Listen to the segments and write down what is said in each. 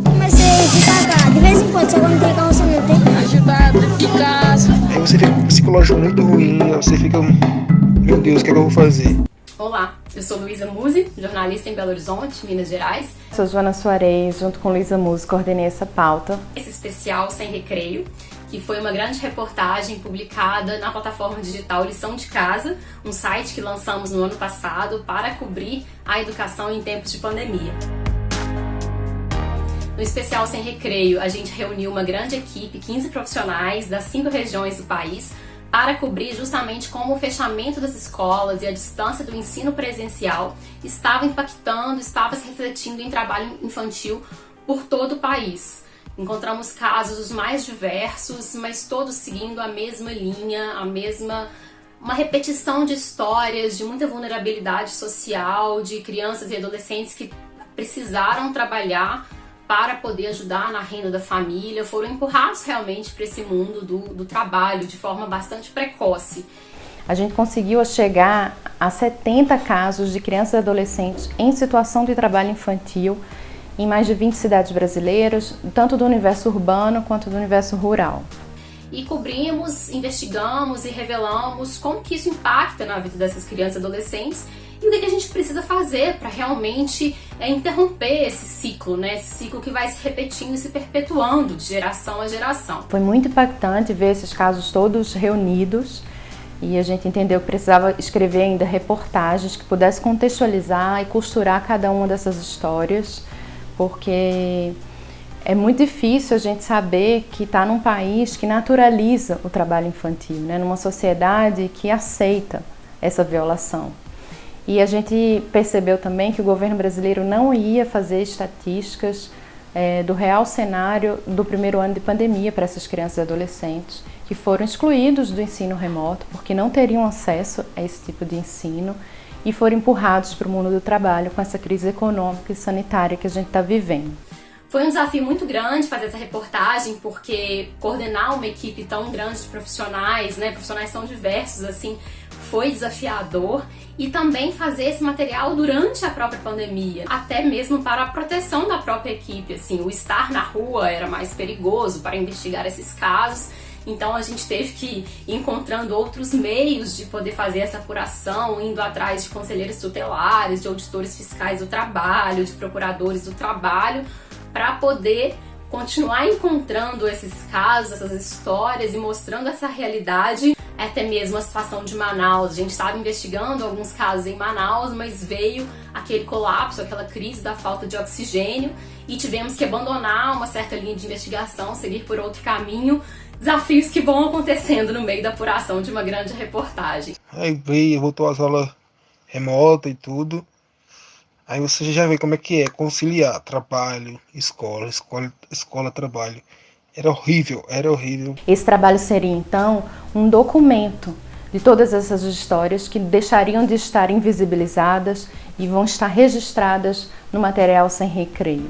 Comecei a ficar, de vez em quando, só quando tem calça não tem. Ajudar dentro de casa. Aí você fica com um psicológico muito ruim, aí você fica, meu Deus, o que é que eu vou fazer? Olá, eu sou Luísa Musi, jornalista em Belo Horizonte, Minas Gerais. Sou Joana Soares, junto com Luísa Musi, coordenei essa pauta. Esse especial Sem Recreio, que foi uma grande reportagem publicada na plataforma digital Lição de Casa, um site que lançamos no ano passado para cobrir a educação em tempos de pandemia. No especial Sem Recreio, a gente reuniu uma grande equipe, 15 profissionais das 5 regiões do país, para cobrir justamente como o fechamento das escolas e a distância do ensino presencial estava impactando, estava se refletindo em trabalho infantil por todo o país. Encontramos casos os mais diversos, mas todos seguindo a mesma linha, uma repetição de histórias de muita vulnerabilidade social, de crianças e adolescentes que precisaram trabalhar para poder ajudar na renda da família, foram empurrados realmente para esse mundo do trabalho de forma bastante precoce. A gente conseguiu chegar a 70 casos de crianças e adolescentes em situação de trabalho infantil em mais de 20 cidades brasileiras, tanto do universo urbano quanto do universo rural. E cobrimos, investigamos e revelamos como que isso impacta na vida dessas crianças e adolescentes e o que a gente precisa fazer para realmente interromper esse ciclo, né? Esse ciclo que vai se repetindo e se perpetuando de geração a geração. Foi muito impactante ver esses casos todos reunidos e a gente entendeu que precisava escrever ainda reportagens que pudessem contextualizar e costurar cada uma dessas histórias, porque é muito difícil a gente saber que está num país que naturaliza o trabalho infantil, né? Numa sociedade que aceita essa violação. E a gente percebeu também que o governo brasileiro não ia fazer estatísticas do real cenário do primeiro ano de pandemia para essas crianças e adolescentes que foram excluídos do ensino remoto porque não teriam acesso a esse tipo de ensino e foram empurrados para o mundo do trabalho com essa crise econômica e sanitária que a gente está vivendo. Foi um desafio muito grande fazer essa reportagem, porque coordenar uma equipe tão grande de profissionais, né, profissionais tão diversos assim, foi desafiador. E também fazer esse material durante a própria pandemia, até mesmo para a proteção da própria equipe. Assim, o estar na rua era mais perigoso para investigar esses casos. Então a gente teve que ir encontrando outros meios de poder fazer essa apuração, indo atrás de conselheiros tutelares, de auditores fiscais do trabalho, de procuradores do trabalho, para poder continuar encontrando esses casos, essas histórias e mostrando essa realidade, até mesmo a situação de Manaus. A gente estava investigando alguns casos em Manaus, mas veio aquele colapso, aquela crise da falta de oxigênio e tivemos que abandonar uma certa linha de investigação, seguir por outro caminho. Desafios que vão acontecendo no meio da apuração de uma grande reportagem. Aí veio, voltou às aulas remotas e tudo. Aí você já vê como é que é conciliar trabalho, escola, trabalho. Era horrível, era horrível. Esse trabalho seria, então, um documento de todas essas histórias que deixariam de estar invisibilizadas e vão estar registradas no material Sem Recreio,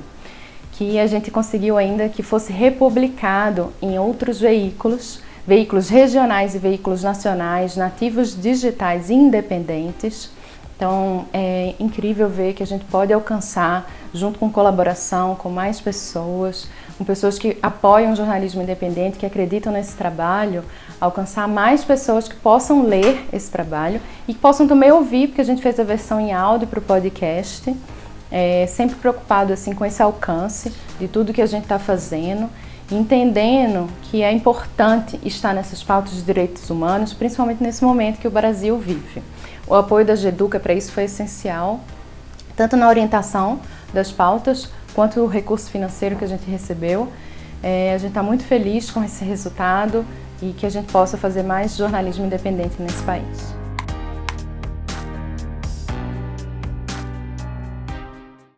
que a gente conseguiu ainda que fosse republicado em outros veículos regionais e veículos nacionais, nativos digitais independentes. Então é incrível ver que a gente pode alcançar, junto com colaboração, com mais pessoas, com pessoas que apoiam o jornalismo independente, que acreditam nesse trabalho, alcançar mais pessoas que possam ler esse trabalho e que possam também ouvir, porque a gente fez a versão em áudio para o podcast, sempre preocupado assim, com esse alcance de tudo que a gente está fazendo, entendendo que é importante estar nessas pautas de direitos humanos, principalmente nesse momento que o Brasil vive. O apoio da GEDUCA para isso foi essencial, tanto na orientação das pautas, quanto o recurso financeiro que a gente recebeu. A gente está muito feliz com esse resultado e que a gente possa fazer mais jornalismo independente nesse país.